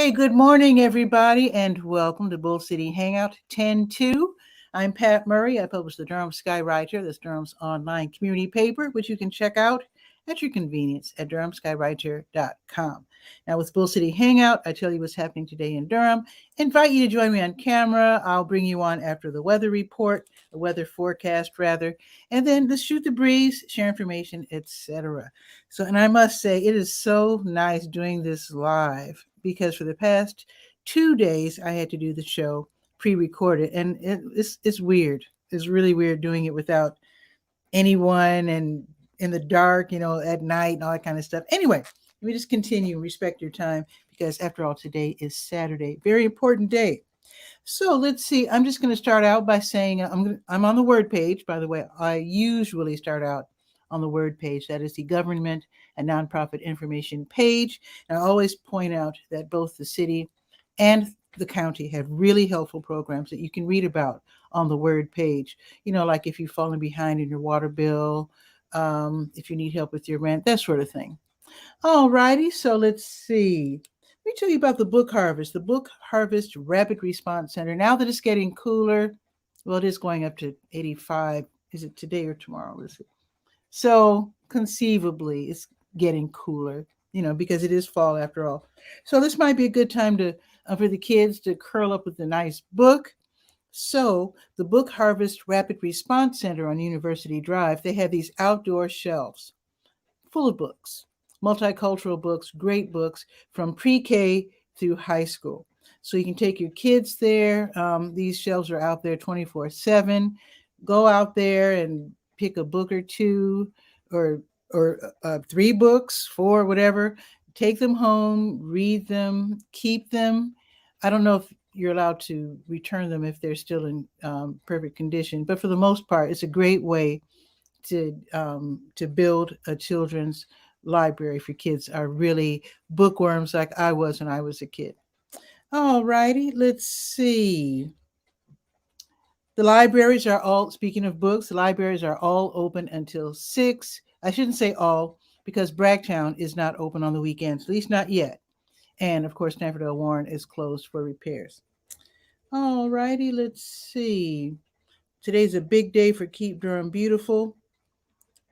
Hey, good morning, everybody, and welcome to Bull City Hangout 10-2. I'm Pat Murray. I publish the Durham Skywriter, that's Durham's online community paper, which you can check out at your convenience at durhamskywriter.com. Now, with Bull City Hangout, I tell you what's happening today in Durham. Invite you to join me on camera. I'll bring you on after the weather report, the weather forecast, rather, and then let's shoot the breeze, share information, etc. And I must say, it is so nice doing this live because for the past 2 days, I had to do the show pre-recorded, and it's weird. It's really weird doing it without anyone and in the dark, at night and all that kind of stuff. Anyway, let me just continue, respect your time, because after all, today is Saturday, very important day. So let's see. I'm just going to start out by saying I'm on the Word page. By the way, I usually start out on the Word page. That is the government and nonprofit information page. And I always point out that both the city and the county have really helpful programs that you can read about on the Word page. Like if you've fallen behind in your water bill, if you need help with your rent, that sort of thing. All righty. So let's see. Let me tell you about the Book Harvest, the Book Harvest Rapid Response Center. Now that it's getting cooler, well, it is going up to 85. Is it today or tomorrow? Let's see. So conceivably, it's getting cooler, because it is fall after all. So this might be a good time for the kids to curl up with a nice book. So the Book Harvest Rapid Response Center on University Drive, they have these outdoor shelves full of books, multicultural books, great books from pre-K through high school. So you can take your kids there. These shelves are out there 24/7. Go out there and pick a book or two or 3 books, 4, whatever. Take them home, read them, keep them. I don't know if you're allowed to return them if they're still in perfect condition, but for the most part, it's a great way to build a children's library for kids are really bookworms like I was when I was a kid. All righty, let's see. The libraries are all, speaking of books, the libraries are all open until 6. I shouldn't say all, because Bragtown is not open on the weekends, at least not yet. And of course, Stanford L. Warren is closed for repairs. All righty, let's see. Today's a big day for Keep Durham Beautiful.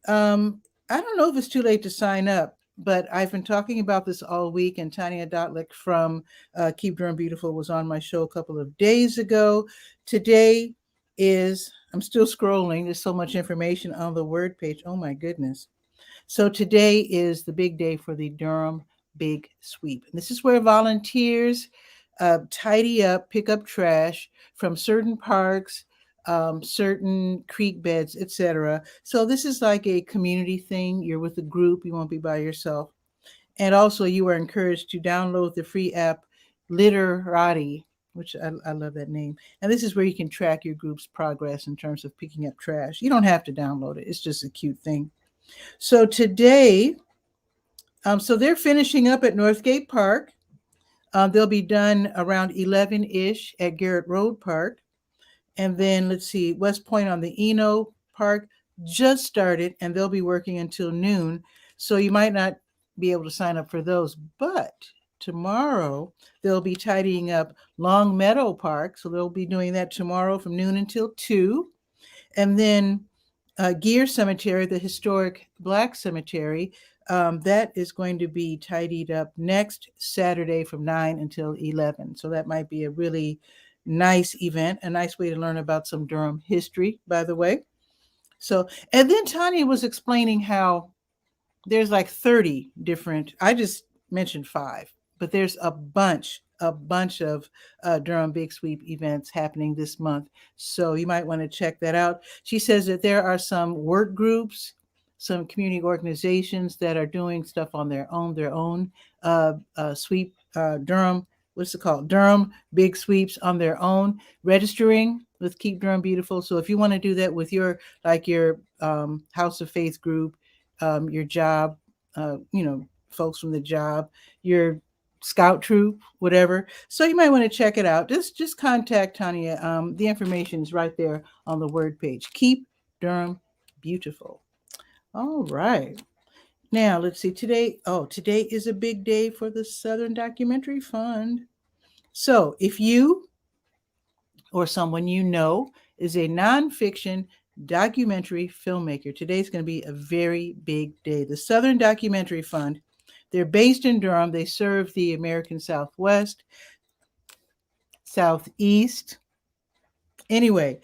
I don't know if it's too late to sign up, but I've been talking about this all week, and 𝗕𝗨𝗟𝗟 𝗖𝗜𝗧𝗬 from Keep Durham Beautiful was on my show a couple of days ago. Today I'm still scrolling. There's so much information on the Word page. Oh my goodness. So today is the big day for the Durham Big Sweep. And this is where volunteers tidy up, pick up trash from certain parks, certain creek beds, etc. So this is like a community thing. You're with a group. You won't be by yourself. And also you are encouraged to download the free app 𝗕𝗨𝗟𝗟, which I love that name. And this is where you can track your group's progress in terms of picking up trash. You don't have to download it. It's just a cute thing. So today, so they're finishing up at Northgate Park. They'll be done around 11-ish at Garrett Road Park. And then let's see, West Point on the Eno Park just started, and they'll be working until noon. So you might not be able to sign up for those. But tomorrow, they'll be tidying up Long Meadow Park. So they'll be doing that tomorrow from noon until 2. And then Geer Cemetery, the historic Black cemetery, that is going to be tidied up next Saturday from 9 until 11. So that might be a really nice event, a nice way to learn about some Durham history, by the way. So, and then 𝗕𝗨𝗟𝗟 was explaining how there's like 30 different, I just mentioned 5, but there's a bunch of Durham Big Sweep events happening this month. So you might want to check that out. She says that there are some work groups, some community organizations that are doing stuff on their own sweep, Durham, what's it called? Durham Big Sweeps on their own, registering with Keep Durham Beautiful. So if you want to do that with your House of Faith group, your job, folks from the job, your scout troop, whatever. So you might want to check it out. Just contact 𝗕𝗨𝗟𝗟𝗟. The information is right there on the Word page. Keep Durham Beautiful. All right. Now, let's see. Today is a big day for the Southern Documentary Fund. So, if you or someone you know is a nonfiction documentary filmmaker, today's going to be a very big day. The Southern Documentary Fund, they're based in Durham. They serve the American Southwest, Southeast. Anyway,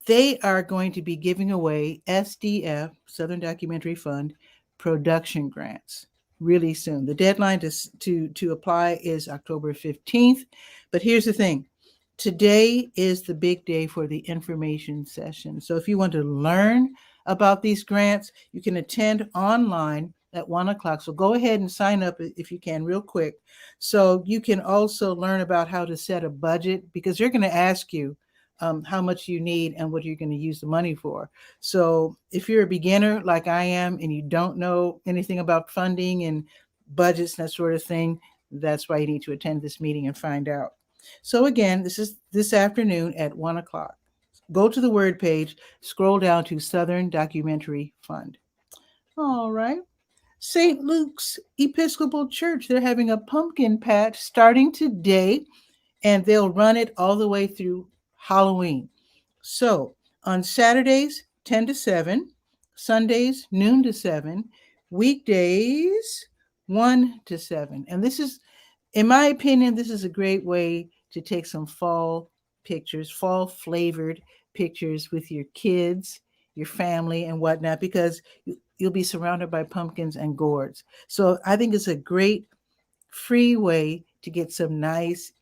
they are going to be giving away SDF, Southern Documentary Fund, production grants really soon. The deadline to apply is October 15th. But here's the thing. Today is the big day for the information session. So if you want to learn about these grants, you can attend online at 1 o'clock. So go ahead and sign up if you can real quick. So you can also learn about how to set a budget, because they're going to ask you how much you need and what you're going to use the money for. So if you're a beginner like I am and you don't know anything about funding and budgets and that sort of thing, that's why you need to attend this meeting and find out. So again, this is this afternoon at 1 o'clock. Go to the word page, scroll down to Southern Documentary Fund. All right. St. Luke's Episcopal Church, they're having a pumpkin patch starting today, and they'll run it all the way through Halloween. So on Saturdays, 10 to 7, Sundays, noon to 7, weekdays, 1 to 7. And this is, in my opinion, this is a great way to take some fall pictures, fall flavored pictures with your kids, your family, and whatnot, because you'll be surrounded by pumpkins and gourds. So I think it's a great free way to get some nice,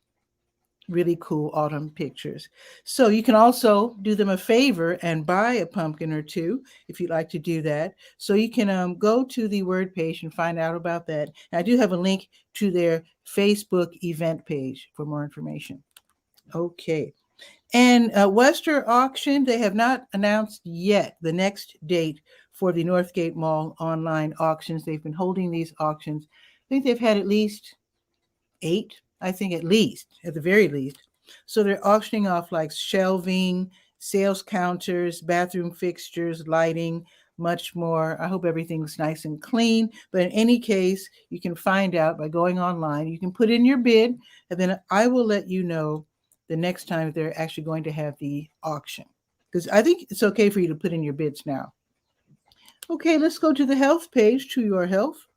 really cool autumn pictures. So you can also do them a favor and buy a pumpkin or two if you'd like to do that. So you can go to the word page and find out about that. And I do have a link to their Facebook event page for more information. Okay. And Western Auction, they have not announced yet the next date for the Northgate Mall online auctions. They've been holding these auctions. I think they've had at least 8, I think at the very least. So they're auctioning off like shelving, sales counters, bathroom fixtures, lighting, much more. I hope everything's nice and clean. But in any case, you can find out by going online. You can put in your bid, and then I will let you know the next time they're actually going to have the auction. Because I think it's okay for you to put in your bids now. Okay, let's go to the health page, to your health.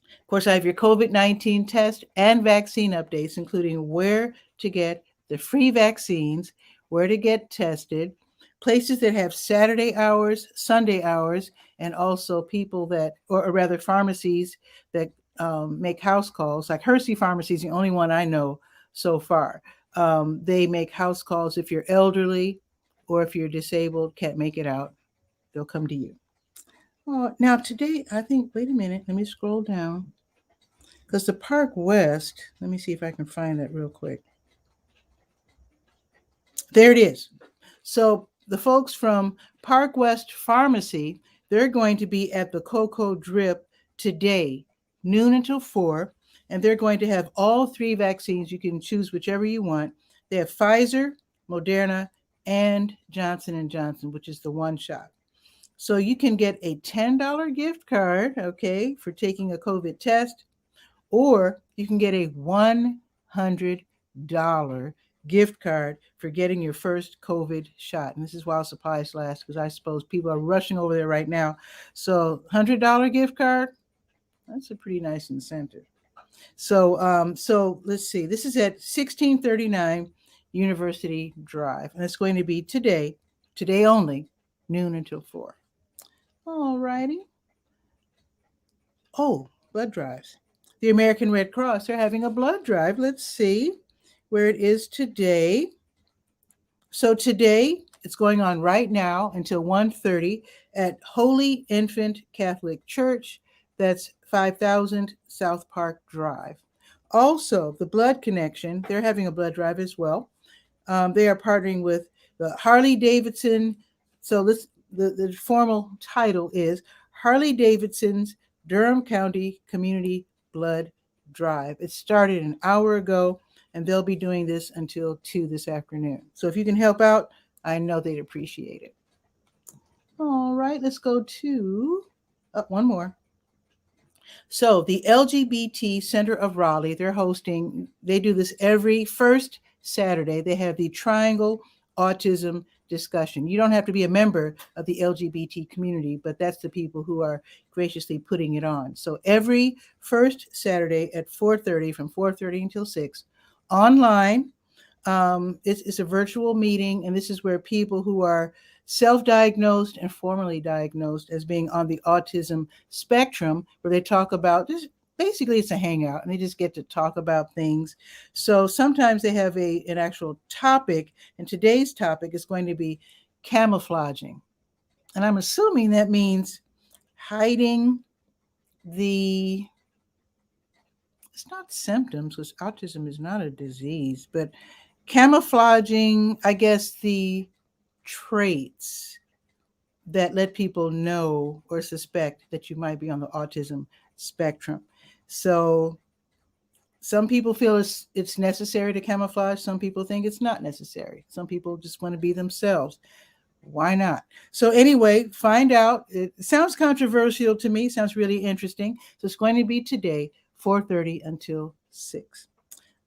Of course, I have your COVID-19 test and vaccine updates, including where to get the free vaccines, where to get tested, places that have Saturday hours, Sunday hours, and also people that, or rather pharmacies that make house calls, like Hershey Pharmacy is the only one I know so far. They make house calls if you're elderly or if you're disabled, can't make it out, they'll come to you. Now today, I think, wait a minute, let me scroll down. Because the Park West, let me see if I can find that real quick. There it is. So the folks from Park West Pharmacy, they're going to be at the Cocoa Drip today, noon until 4, and they're going to have all 3 vaccines. You can choose whichever you want. They have Pfizer, Moderna, and Johnson & Johnson, which is the one shot. So you can get a $10 gift card, okay, for taking a COVID test, or you can get a $100 gift card for getting your first COVID shot. And this is while supplies last, because I suppose people are rushing over there right now. So $100 gift card, that's a pretty nice incentive. So let's see. This is at 1639 University Drive, and it's going to be today only, noon until 4. All righty. Oh, blood drives. The American Red Cross, they're having a blood drive. Let's see where it is today. So today, it's going on right now until 1:30 at Holy Infant Catholic Church. That's 5000 South Park Drive. Also, the Blood Connection, they're having a blood drive as well. They are partnering with the Harley Davidson. So the formal title is Harley Davidson's Durham County Community Blood Drive. It started an hour ago, and they'll be doing this until 2 this afternoon. So if you can help out, I know they'd appreciate it. All right, let's go to one more. So the LGBT Center of Raleigh, they do this every first Saturday. They have the Triangle Autism discussion. You don't have to be a member of the LGBT community, but that's the people who are graciously putting it on. So every first Saturday at 4:30, from 4:30 until 6, online. It's a virtual meeting, and this is where people who are self-diagnosed and formally diagnosed as being on the autism spectrum, where they talk about just basically it's a hangout, and they just get to talk about things. So sometimes they have an actual topic, and today's topic is going to be camouflaging, and I'm assuming that means hiding the. It's not symptoms, because autism is not a disease, but camouflaging, I guess, the traits that let people know or suspect that you might be on the autism spectrum. So some people feel it's necessary to camouflage. Some people think it's not necessary. Some people just want to be themselves. Why not? So anyway, find out. It sounds controversial to me. Sounds really interesting. So it's going to be today, 4:30 until 6.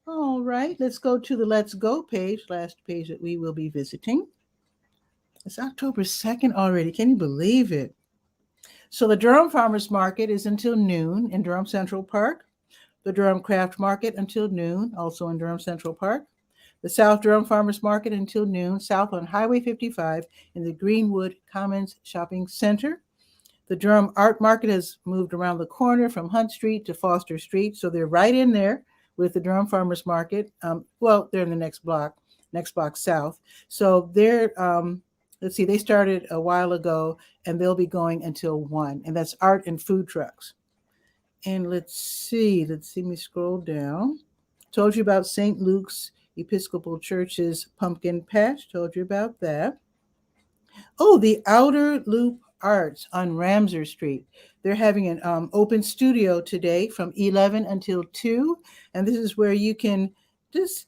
All right, let's go to the Let's Go page, last page that we will be visiting. It's October 2nd already. Can you believe it? So the Durham Farmers Market is until noon in Durham Central Park. The Durham Craft Market until noon, also in Durham Central Park. The South Durham Farmers Market until noon, south on Highway 55 in the Greenwood Commons Shopping Center. The Durham Art Market has moved around the corner from Hunt Street to Foster Street, so they're right in there with the Durham Farmers Market. They're in the next block south. So they're, let's see, they started a while ago, and they'll be going until 1, and that's art and food trucks. And let's see, me scroll down. Told you about St. Luke's Episcopal Church's Pumpkin Patch. Told you about that. Oh, the Outer Loop Arts on Ramsar Street. They're having an open studio today from 11 until 2. And this is where you can just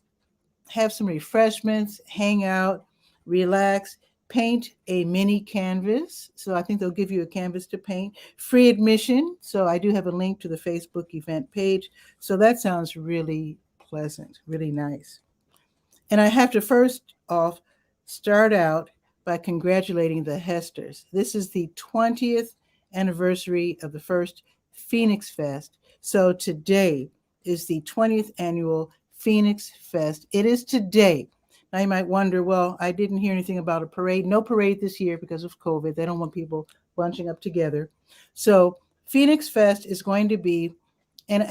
have some refreshments, hang out, relax, paint a mini canvas. So I think they'll give you a canvas to paint. Free admission. So I do have a link to the Facebook event page. So that sounds really pleasant, really nice. And I have to first off start out by congratulating the Hesters. This is the 20th anniversary of the first Phoenix Fest. So today is the 20th annual Phoenix Fest. It is today. Now you might wonder, well, I didn't hear anything about a parade. No parade this year because of COVID. They don't want people bunching up together. So Phoenix Fest is going to be, and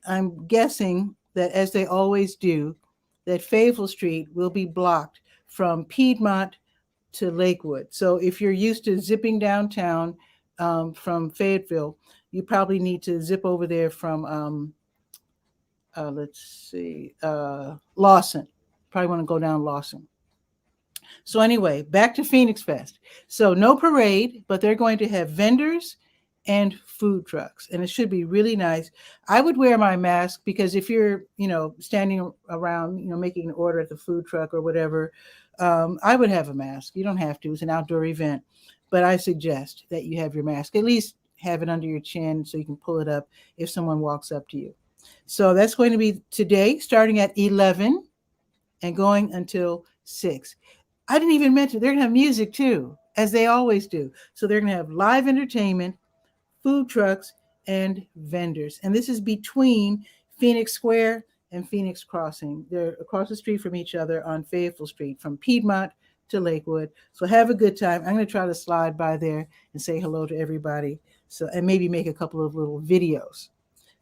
I'm guessing that, as they always do, that Fayetteville Street will be blocked from Piedmont to Lakewood. So if you're used to zipping downtown from Fayetteville, you probably need to zip over there from, Lawson. Probably want to go down Lawson. So anyway, back to Phoenix Fest. So no parade, but they're going to have vendors and food trucks, and it should be really nice. I would wear my mask because if you're, standing around, making an order at the food truck or whatever, I would have a mask. You don't have to. It's an outdoor event, but I suggest that you have your mask. At least have it under your chin so you can pull it up if someone walks up to you. So that's going to be today, starting at 11 and going until 6. I didn't even mention they're going to have music too, as they always do. So they're going to have live entertainment, food trucks, and vendors. And this is between Phoenix Square and Phoenix Crossing. They're across the street from each other on Fayetteville Street, from Piedmont to Lakewood. So have a good time. I'm going to try to slide by there and say hello to everybody. So, and maybe make a couple of little videos.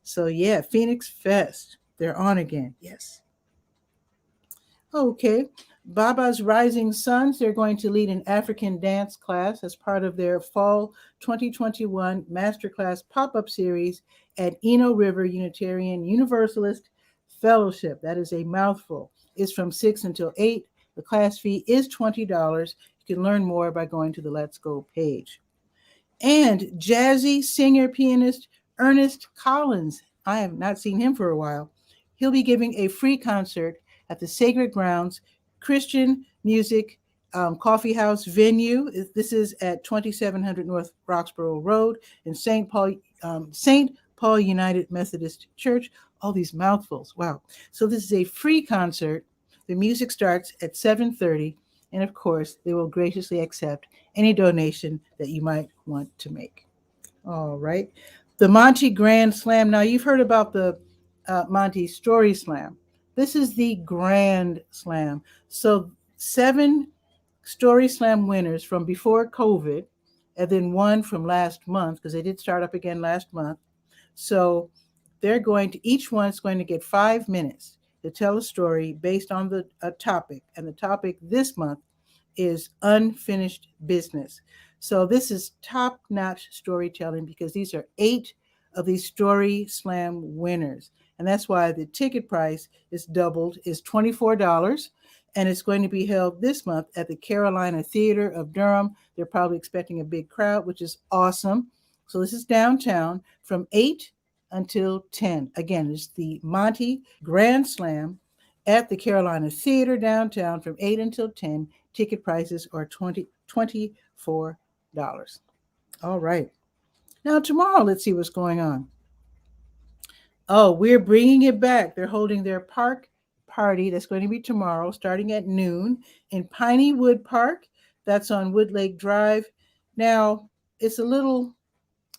So yeah, Phoenix Fest. They're on again. Yes. Okay. Baba's Rising Sons, they're going to lead an African dance class as part of their Fall 2021 Masterclass pop-up series at Eno River Unitarian Universalist Fellowship. That is a mouthful. It's from 6 until 8. The class fee is $20. You can learn more by going to the Let's Go page. And jazzy singer, pianist Ernest Collins. I have not seen him for a while. He'll be giving a free concert at the Sacred Grounds Christian Music Coffee House venue. This is at 2700 North Roxborough Road in St. Paul United Methodist Church. All these mouthfuls. Wow. So this is a free concert. The music starts at 7:30, and of course, they will graciously accept any donation that you might want to make. All right. The Monty Grand Slam. Now, you've heard about the Monty Story Slam. This is the Grand Slam. So 7 Story Slam winners from before COVID, and then one from last month, because they did start up again last month. So each one's going to get 5 minutes to tell a story based on a topic. And the topic this month is unfinished business. So this is top-notch storytelling because these are 8 of these Story Slam winners. And that's why the ticket price is doubled, is $24. And it's going to be held this month at the Carolina Theater of Durham. They're probably expecting a big crowd, which is awesome. So this is downtown from 8 until 10. Again, it's the Monty Grand Slam at the Carolina Theater downtown from 8 until 10. Ticket prices are $24. All right. Now tomorrow, let's see what's going on. Oh, we're bringing it back. They're holding their park party. That's going to be tomorrow, starting at noon in Piney Wood Park. That's on Wood Lake Drive. Now, it's a little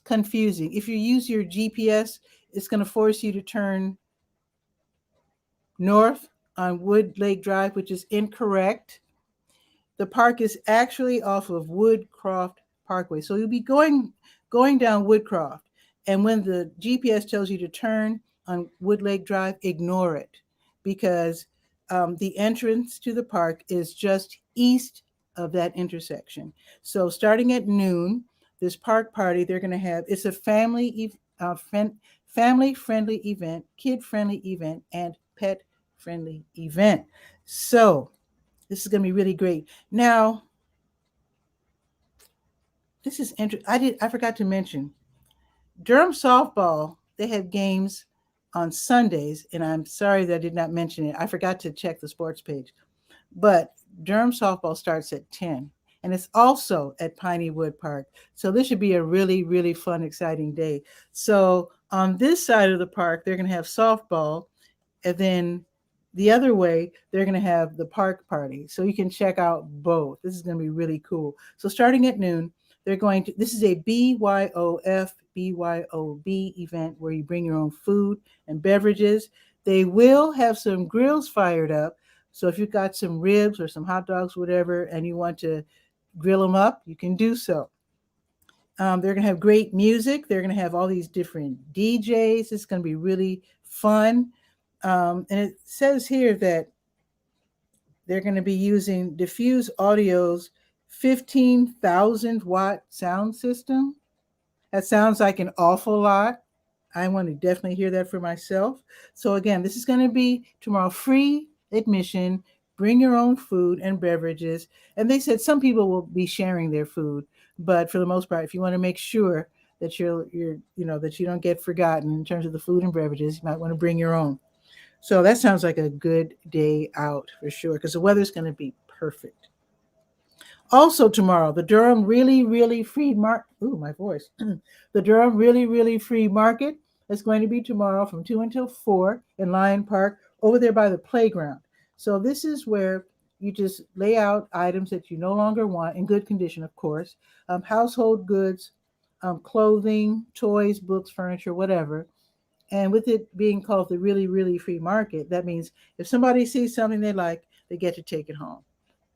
confusing. If you use your GPS, it's going to force you to turn north on Wood Lake Drive, which is incorrect. The park is actually off of Woodcroft Parkway. So you'll be going down Woodcroft. And when the GPS tells you to turn on Wood Lake Drive, ignore it because the entrance to the park is just east of that intersection. So starting at noon, this park party, they're going to have, it's a family-friendly event, kid-friendly event, and pet-friendly event. So this is going to be really great. Now, this is interesting. I forgot to mention, Durham softball, they have games on Sundays, and I'm sorry that I did not mention it. I forgot to check the sports page. But Durham softball starts at 10, and it's also at Piney Wood Park. So this should be a really, really fun, exciting day. So on this side of the park, they're going to have softball, and then the other way, they're going to have the park party. So you can check out both. This is going to be really cool. So starting at noon, this is a BYOF, BYOB event where you bring your own food and beverages. They will have some grills fired up. So if you've got some ribs or some hot dogs, whatever, and you want to grill them up, you can do so. They're going to have great music. They're going to have all these different DJs. It's going to be really fun. And it says here that they're going to be using Diffuse Audio's 15,000 watt sound system. That sounds like an awful lot. I want to definitely hear that for myself. So again, this is going to be tomorrow, free admission, bring your own food and beverages. And they said some people will be sharing their food, but for the most part, if you want to make sure that that you don't get forgotten in terms of the food and beverages, you might want to bring your own. So that sounds like a good day out for sure, because the weather's going to be perfect. Also tomorrow, the Durham Really, Really Free Market. Ooh, my voice. The Durham Really, Really Free Market is going to be tomorrow from 2 until 4 in Lyon Park over there by the playground. So this is where you just lay out items that you no longer want, in good condition, of course, household goods, clothing, toys, books, furniture, whatever. And with it being called the Really, Really Free Market, that means if somebody sees something they like, they get to take it home.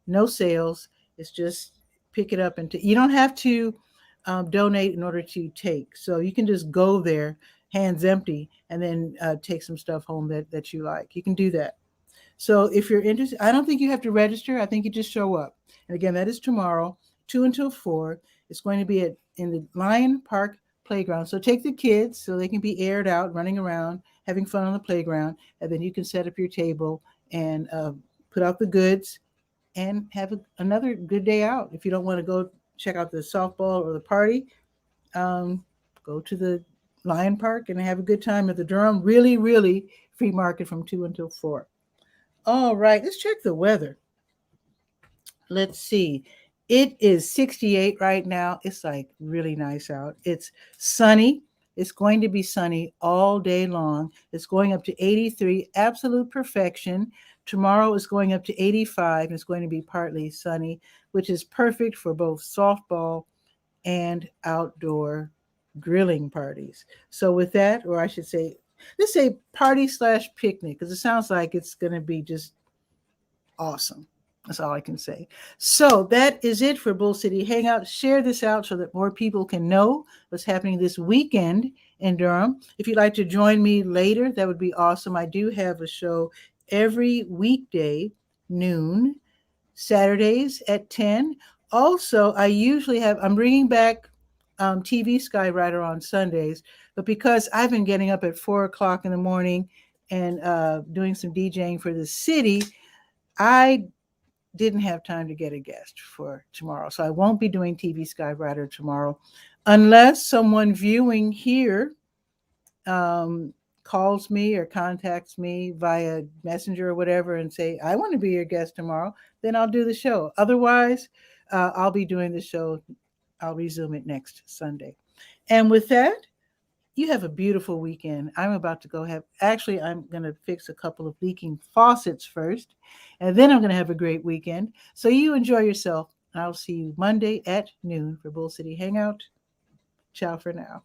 No sales. It's just pick it up and you don't have to donate in order to take. So you can just go there hands empty and then take some stuff home that you like. You can do that. So if you're interested, I don't think you have to register. I think you just show up. And again, that is tomorrow, 2 until 4. It's going to be in the Lyon Park playground. So take the kids so they can be aired out, running around, having fun on the playground. And then you can set up your table and put out the goods and have another good day out. If you don't want to go check out the softball or the party, go to the Lyon Park and have a good time at the Durham Really, Really Free Market from 2 until 4. All right, let's check the weather. Let's see. It is 68 right now. It's like really nice out. It's sunny. It's going to be sunny all day long. It's going up to 83, absolute perfection. Tomorrow is going up to 85 and it's going to be partly sunny, which is perfect for both softball and outdoor grilling parties. So with that, or I should say, let's say party slash picnic, because it sounds like it's going to be just awesome. That's all I can say. So that is it for Bull City Hangout. Share this out so that more people can know what's happening this weekend in Durham. If you'd like to join me later, that would be awesome. I do have a show every weekday, noon, Saturdays at 10. Also, I'm bringing back TV Skywriter on Sundays, but because I've been getting up at 4 o'clock in the morning and doing some DJing for the city, I didn't have time to get a guest for tomorrow. So I won't be doing TV Skywriter tomorrow unless someone viewing here um, calls me or contacts me via messenger or whatever and say, I want to be your guest tomorrow, then I'll do the show. Otherwise, I'll be doing the show. I'll resume it next Sunday. And with that, you have a beautiful weekend. I'm going to fix a couple of leaking faucets first, and then I'm going to have a great weekend. So you enjoy yourself. I'll see you Monday at noon for Bull City Hangout. Ciao for now.